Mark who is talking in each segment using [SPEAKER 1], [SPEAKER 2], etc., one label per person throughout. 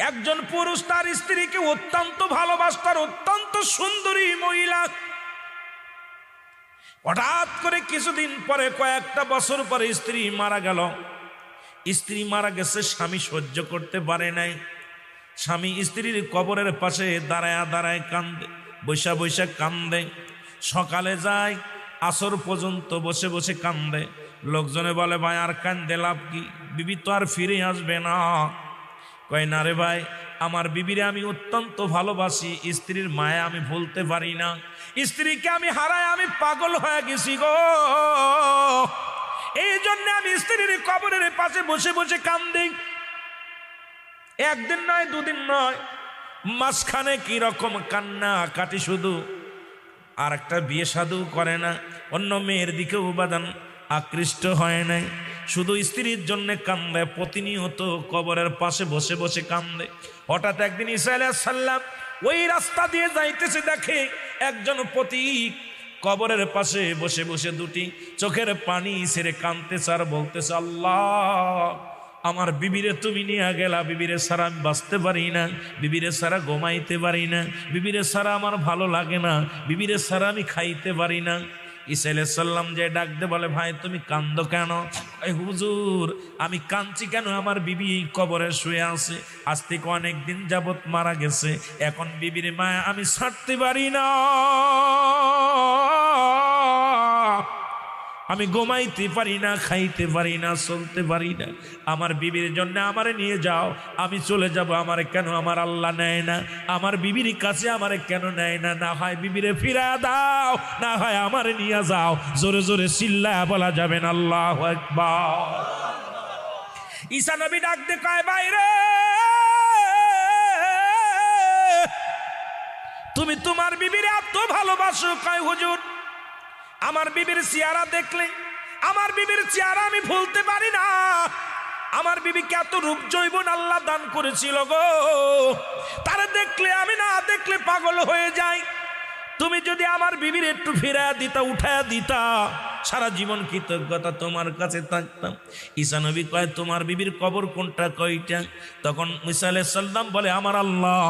[SPEAKER 1] একজন পুরুষ তার স্ত্রীকে অত্যন্ত ভালোবাসতার, অত্যন্ত সুন্দরী মহিলা। হঠাৎ করে কিছুদিন পরে, কয়েকটা বছর পরে স্ত্রী মারা গেল। স্ত্রী মারা গেছে, স্বামী সহ্য করতে পারে নাই। স্বামী স্ত্রীর কবরের পাশে দাঁড়ায় দাঁড়ায় কান্দে, বৈশা বৈশা কান্দে। সকালে যায়, আসর পর্যন্ত বসে বসে কান্দে। লোকজনে বলে, ভাই আর কান্দে লাভ কি, বিবি তো আর ফিরে আসবে না। কয় না রে ভাই, আমার বিবিরে আমি অত্যন্ত ভালোবাসি, স্ত্রীর মায়া আমি ভুলতে পারি না। স্ত্রীকে আমি হারায় আমি পাগল হয়ে গেছি গো, এই জন্য আমি স্ত্রীর কবরের পাশে বসে বসে কান্দি। একদিন নয়, দুদিন নয়, মাঝখানে কি রকম কান্না কাটি শুধু। আর একটা বিয়ে সাধু করে না, অন্য মেয়ের দিকেও উপাদান আকৃষ্ট হয় নাই, শুধু স্ত্রীর জন্য কান্দে, প্রতিনিয়ত কবরের পাশে বসে বসে কান্দে। হঠাৎ একদিন ঈসা আলাইহিস সালাম ওই রাস্তা দিয়ে যাইতেছে, দেখে একজন পথিক কবরের পাশে বসে বসে দুটি চোখের পানি ছেড়ে কাঁদতেছে আর বলতেছে, আল্লাহ আমার বিবিরে তুমি নিয়ে গেলা, বিবিরে ছাড়া আমি বাঁচতে পারি না, বিবিরে ছাড়া ঘুমাইতে পারি না, বিবিরে ছাড়া আমার ভালো লাগে না, বিবিরে ছাড়া আমি খাইতে পারি না। ঈসা আলাইহিস সালাম যে ডাকতে বলে, ভাই তুমি কান্দো কেন? হুজুর আমি কাঁদছি কেন, আমার বিবি কবরে শুয়ে আছে, আজ থেকে অনেক দিন যাবত মারা গেছে, এখন বিবির মায়া আমি ছাড়তে পারি না, আমি ঘুমাইতে পারি না, খাইতে পারি না, চলতে পারি না, আমার বিবির জন্য আমারে নিয়ে যাও, আমি চলে যাব। আমারে কেন আমার আল্লাহ নেয় না? আমার বিবির কাছে আমারে কেন নেয় না? না হয় বিবিরে ফিরা দাও, না হয় আমারে নিয়ে যাও। জোরে জোরে চিল্লায়া বলা যাবে না আল্লাহু আকবার। ঈসা নবী ডাক দিয়ে কয়, বাইরে তুমি তোমার বিবিরে এত ভালোবাসো? কয় হুজুর আমার বিবির চেহারা দেখলে, আমার বিবির চেহারা আমি ভুলতে পারি না। আমার বিবিকে এত রূপ যৌবন আল্লাহ দান করেছিল গো, তারা দেখলে আমি না দেখলে পাগল হয়ে যাই। তুমি যদি আমার বিবির একটু ফিরায়া দিতা, উঠায়া দিতা, সারা জীবন কৃতজ্ঞতা তোমার কাছে থাকতাম। ঈসা নবী কয়, তোমার বিবির কবর কোনটা, কয়টা? তখন ঈসা আলাইহিস সালাম বলে, আমার আল্লাহ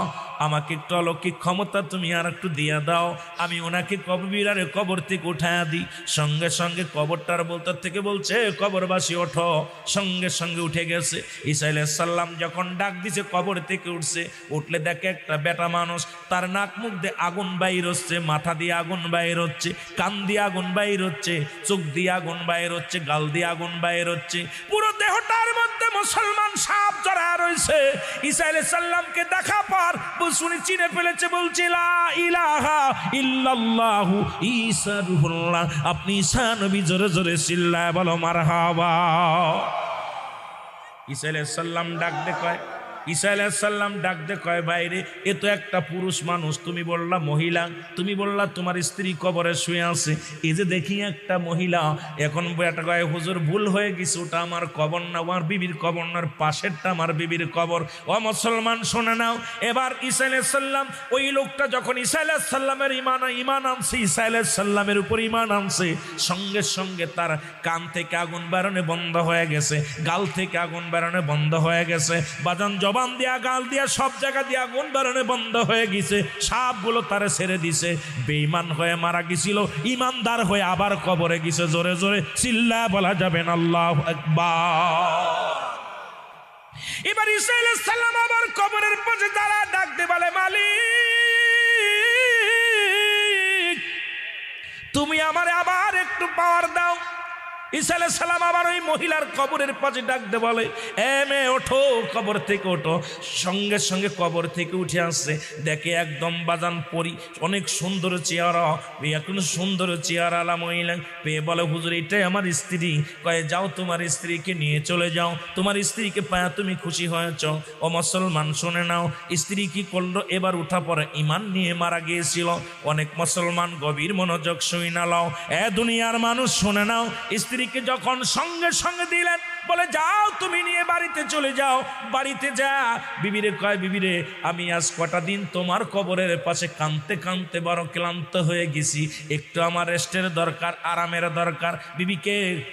[SPEAKER 1] আমাকে একটু অলৌকিক ক্ষমতা তুমি আর একটু দিয়া দাও, আমি ওনাকে কবরের কবর থেকে উঠায়া দিই। সঙ্গে সঙ্গে কবরটার বলতার থেকে বলছে, কবরবাসী ওঠো, সঙ্গে সঙ্গে উঠে গেছে। ঈসা আলাইহিস সালাম যখন ডাক দিছে, কবর থেকে উঠছে, উঠলে দেখে একটা বেটা মানুষ, তার নাক মুখ দিয়ে আগুন বাইর হচ্ছে, মাথা দিয়ে আগুন বাইর হচ্ছে, কান দিয়ে আগুন বাইর হচ্ছে, চোখ দিয়ে আগুন বাইর হচ্ছে, গাল দিয়ে আগুন বাইর হচ্ছে, পুরো দেহটার মধ্যে মুসলমান সাপ জড়ায় রয়েছে। ঈসা আলাইহিস সালামকে দেখা পর শুনে চিনে ফেলেছে, বলছে লা ইলাহা ইল্লাল্লাহু ঈসা রূহুল্লাহ। আপনি ঈসা নবী জোরে জোরে চিল্লায় বলো মারহাবা। ঈসা আলাইহিস সালাম ডাক দে কয়, ঈসা আলাইহিস সালাম ডাক দে কয়, বাইরে এ তো একটা পুরুষ মানুষ, তুমি বললা মহিলা, তুমি বললা তোমার স্ত্রী কবরে শুয়ে আছে, এই যে দেখি একটা মহিলা। এখন বেটা কয়, হুজুর ভুল হয়ে গেছে, ওটা আমার কবর না, আমার বিবির কবর না, পাশেরটা আমার বিবির কবর। ও মুসলমান শুনে নাও, এবার ঈসা আলাইহিস সালাম ওই লোকটা যখন ঈসা আলাইহিস সালামের ঈমান আনছে, ঈসা আলাইহিস সালামের উপর ঈমান আনছে, সঙ্গে সঙ্গে তার কান থেকে আগুন বেরোনো বন্ধ হয়ে গেছে, গাল থেকে আগুন বেরোনো বন্ধ হয়ে গেছে, বাজান জবান দিয়া গাল দিয়া সব জায়গা দিয়া আগুন বেরোনো বন্ধ হয়ে গেছে, সাপগুলো তারে ছেড়ে দিছে। বেঈমান হয়ে মারা গেছিল, ইমানদার হয়ে আবার কবরে গেছে। জোরে জোরে চিল্লায়া বলা যাবে না আল্লাহু আকবার। এবার ঈসা আলাইহিস সালাম আবার কবরের পাশে দাঁড়া ডাক দিয়ে বলে, মালিক তুমি আমারে আবার একটু পাওয়ার দাও। ঈসা আলাইহিস সালাম আবার ওই মহিলার কবরের পাশে ডাক দিয়ে বলে, এ মেয়ে ওঠো, কবর থেকে ওঠো। সঙ্গে সঙ্গে কবর থেকে উঠে আসছে, দেখে একদম বাজান পরি, অনেক সুন্দর চেহারা, এখন সুন্দর চেহারালা মহিলা পেয়ে বলে, হুজুর এটাই আমার স্ত্রী। কয়ে, যাও তোমার স্ত্রীকে নিয়ে চলে যাও, তোমার স্ত্রীকে পায়া তুমি খুশি হয়েছ। ও মুসলমান শুনে নাও, স্ত্রী কি করলো, এবার উঠা পরে ঈমান নিয়ে মারা গিয়েছিল। অনেক মুসলমান গভীর মনোযোগ শুনে নাও, এ দুনিয়ার মানুষ শুনে নাও, স্ত্রীকে যখন সঙ্গে সঙ্গে দিলেন, বলে যাও তুমি নিয়ে বাড়িতে চলে যাও। বাড়িতে যা বিবিরে কয়, বিবিরে আমি আজ কটা দিন তোমার কবরের পাশে কাঁদতে কাঁদতে বড় ক্লান্ত হয়ে গেছি, একটু আমার রেস্টের দরকার, আরামের দরকার।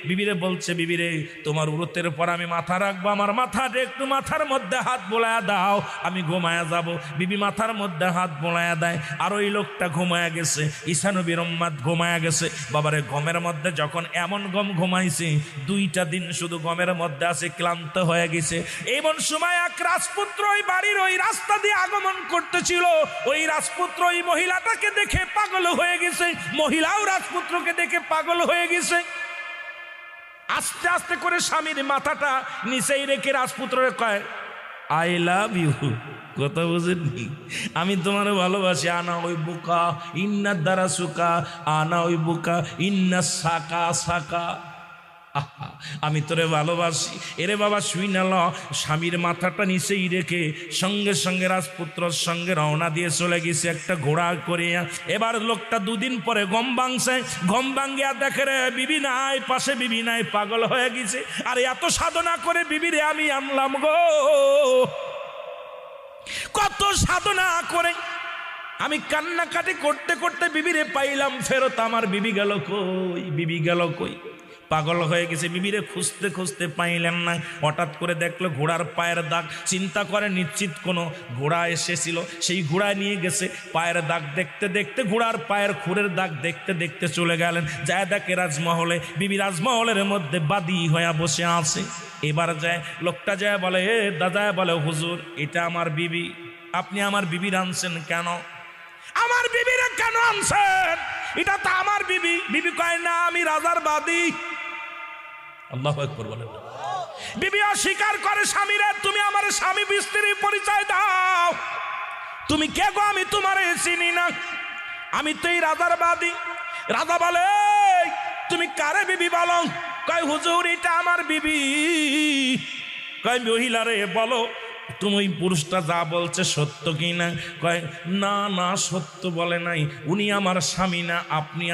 [SPEAKER 1] বিবিরে বলছে, বিবিরে তোমার উরতের পর আমি মাথা রাখবো, আমার মাথাটা একটু মাথার মধ্যে হাত বোলায়া দাও, আমি ঘুমায়া যাব। বিবি মাথার মধ্যে হাত বোলায়া দেয়, আর ওই লোকটা ঘুমায়া গেছে, ঈসা নবীর উম্মত ঘুমায়া গেছে। বাবারে গমের মধ্যে যখন এমন গম ঘুমাইছে, 2টা দিন শুধু গমের মধ্যে আছে, ক্লান্ত হয়ে গেছে। এমন সময় এক রাজপুত্র ওই বাড়ির ওই রাস্তা দিয়ে আগমন করতেছিল। ওই রাজপুত্র ওই মহিলাটাকে দেখে পাগল হয়ে গেছে, মহিলাও রাজপুত্রকে দেখে পাগল হয়ে গেছে। আস্তে আস্তে করে স্বামীর মাথাটা নিচেই রেখে রাজপুত্ররে কয়, আই লাভ ইউ, কথা বুঝেননি, আমি তোমার ভালোবাসি। আনা ওই বুকা ইন্না দ্বারা সুকা, আনা ওই বুকা ইন্না সাকা সাকা, আমি তোরে ভালোবাসি। এরে বাবা শুই নাল। স্বামীর মাথাটা নিচেই রেখে সঙ্গে সঙ্গে রাজপুত্রর সঙ্গে রওনা দিয়ে চলে গেছে একটা ঘোড়া করিয়া। এবার লোকটা 2 দিন পরে গম ভাঙছে, গম ভাঙ্গিয়া দেখে রে বিবি নাই, পাশে বিবি নাই, পাগল হয়ে গেছে। আর এত সাধনা করে বিবিরে আমি আনলাম গো, কত সাধনা করে আমি কান্নাকাটি করতে করতে বিবিরে পাইলাম ফেরত। আমার বিবি গেল কই, বিবি গেল কই, পাগল হয়ে গেছে। বিবিরে খুঁজতে খুঁজতে পাইলেন না। হঠাৎ করে দেখলো ঘোড়ার পায়ের দাগ, চিন্তা করে নিশ্চিত কোনো ঘোড়া এসেছিল, সেই ঘোড়া নিয়ে গেছে। পায়ের দাগ দেখতে দেখতে, ঘোড়ার পায়ের খুরের দাগ দেখতে দেখতে চলে গেলেন। যায় দেখে রাজমহলে, বিবি রাজমহলের মধ্যে বাদী হয়ে বসে আছে। এবার যায় লোকটা যায় বলে, এ দাদা, বলে হুজুর এটা আমার বিবি, আপনি আমার বিবির আনছেন কেন? আমার বিবিরে কেন আনছেন? এটা তো আমার বিবি। বিবি কয় না, আমি রাজার বাদী। আল্লাহু আকবার বলেন। বিবি অস্বীকার করে, স্বামীরে তুমি আমার স্বামী স্ত্রীর পরিচয় দাও, তুমি কে গো? আমি তোমারে চিনি না, আমি তো এই রাজার বাদী। রাজা বলে, তুমি কারে বিবি বলো? কয় হুজুর এটা আমার বিবি। কয় মহিলা রে বলো তুমি পুরুষটা যা বলছে সত্য কি না? কয় না না, সত্য বলে নাই, উনি আমার স্বামী না, আপনি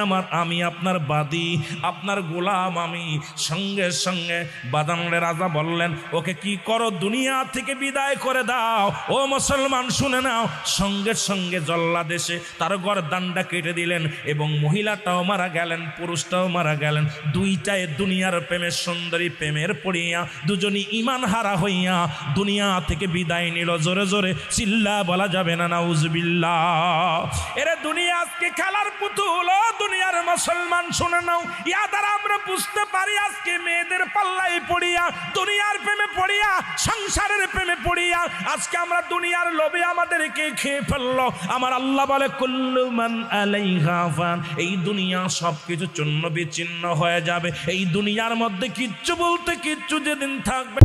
[SPEAKER 1] আমার, আমি আপনার বাদী, আপনার গোলাম আমি। সঙ্গে সঙ্গে বাদামরে রাজা বললেন, ওকে কি করো, দুনিয়া থেকে বিদায় করে দাও। ও মুসলমান শুনে নাও। সঙ্গে সঙ্গে জল্লাদেশে তার গর্দানটা কেটে দিলেন এবং মহিলাটাও মারা গেলেন, পুরুষটাও মারা গেলেন। দুইটায় দুনিয়ার প্রেমের সুন্দরী প্রেমের পড়িয়া দুজনই ইমান হারা হইয়া দুনিয়া থেকে বিদায় নিল। জোরে জোরে চিল্লা বলা যাবে না নাউজুবিল্লাহ। এরে দুনিয়া আজকে খেলার পুতুল। ও দুনিয়ার মুসলমান শুনে নাও, ইয়া দ্বারা আমরা বুঝতে পারি আজকে মেয়েদের পাল্লাই পড়িয়া, দুনিয়ার প্রেমে পড়িয়া, সংসারের প্রেমে পড়িয়া আজকে আমরা দুনিয়ার লোভে আমাদেরকে খেয়ে ফেললো। আমার আল্লাহ বলে, কুল্লু মান আলাইহা ফান, এই দুনিয়া সবকিছু চূর্ণ বিচ্ছিন্ন হয়ে যাবে। এই দুনিয়ার মধ্যে কিচ্ছু বলতে কিচ্ছু যেদিন থাকবে